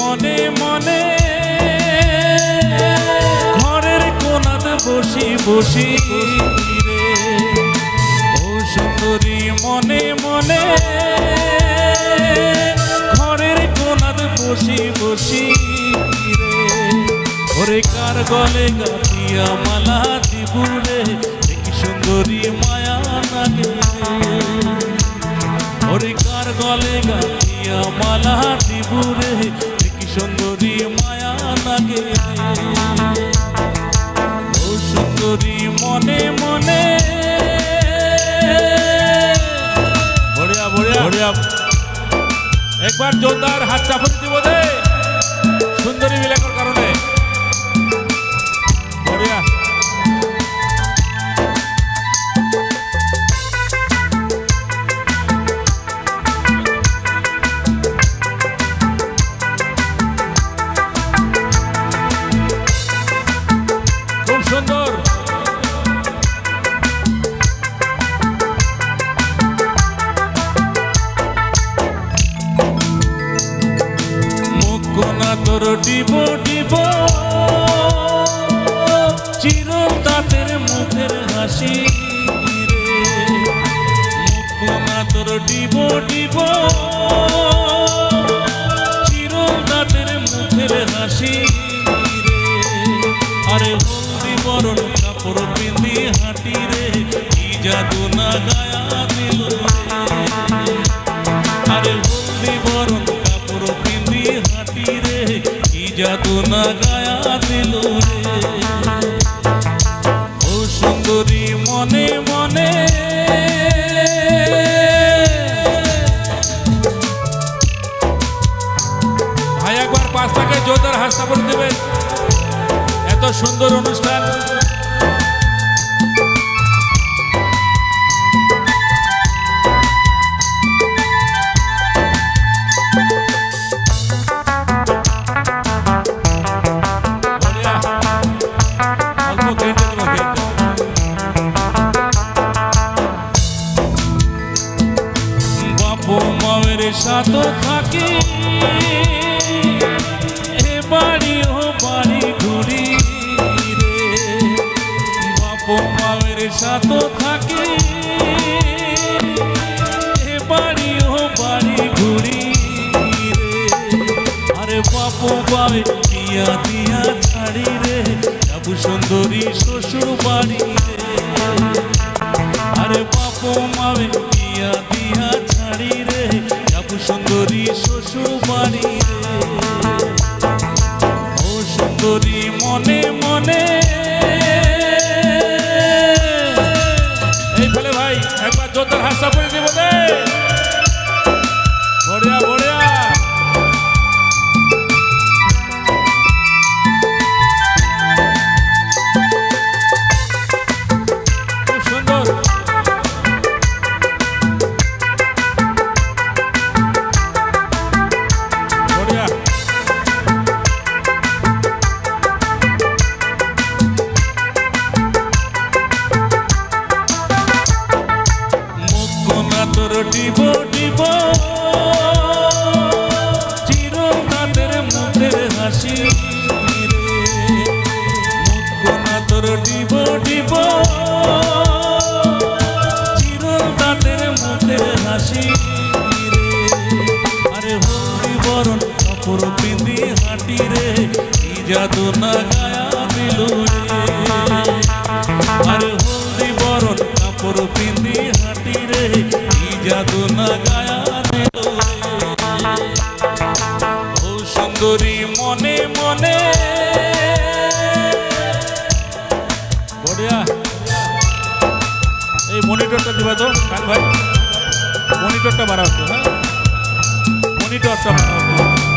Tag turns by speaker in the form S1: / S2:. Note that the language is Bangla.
S1: মনে মনে ঘরের কোণাতে বসি বসি রে ও সুন্দরী মনে মনে ঘরের কোণাতে বসি বসি রে ওরে কার গলে গাঁথিয়া মালা দিবুরে কি সুন্দরী মায়া লাগে ওরে কার গলে গাঁথিয়া মালা দিবুরে কি সুন্দরী মায়া লাগে ও সুন্দরী মনে মনে বড়িয়া বড়িয়া বড়িয়া একবার জোরদার হাত চাপড় দিব দে সুন্দরী বিলাকর কারণে বড়িয়া খুব সুন্দর তোর ডিব ডিব চির দাঁতের মুখের হাসি রে মুখনা তোর ডিব ডিব চির দাঁতের মুখের হাসি রে আরে হলদি বরণ কাপড় পিন্ধি হাঁটি রে কি জাদু না গায়া দিল আরে হলদি বরণ কাপড় পিন্ধি হাঁটি রে কি জাদু না গায়া দিল রে ও সুন্দরী মনে মনে ভাই একবার পাঁচটাকে জোরদার হাসতা করে দেবেন এত সুন্দর অনুষ্ঠান সাথ থাকি এ বাড়ি ও বাড়ি ঘুরি রে বাপ মায়ের সাথ থাকি এ বাড়ি ও বাড়ি ঘুরি রে আরে বাপ বাবে দিয়া দিয়া ছাড়ি রে যাবো সুন্দরী শ্বশুর বাড়ি রে আরে বাপ মাবে দিয়া দিয়া ছাড়ি রে সুন্দরী শ্বশুর বাড়ি রে ও সুন্দরী মনে মনে এই ফেলে ভাই একবার জোরদার হাসা পড়ে দেব দে বড়িয়া বড়িয়া খুব সুন্দর তোর ডিব ডিব চির দাঁতের মুখের হাসি রে মুখনা তোর ডিব ডিব চির দাঁতের মুখের হাসি রে আরে হলদি বরণ কাপড় পিন্ধি হাঁটি রে কি জাদু না গায়া দিল রে আরে হলদি বরণ কাপড় পিন্ধি হাঁটি রে জাদু না গায়া দিল ও সুন্দরী মনে মনে বড়িয়া এই মনিটরটা দিবা তো কান ভাই মনিটরটা বাড়াও তো হ্যাঁ মনিটরটা বাড়াও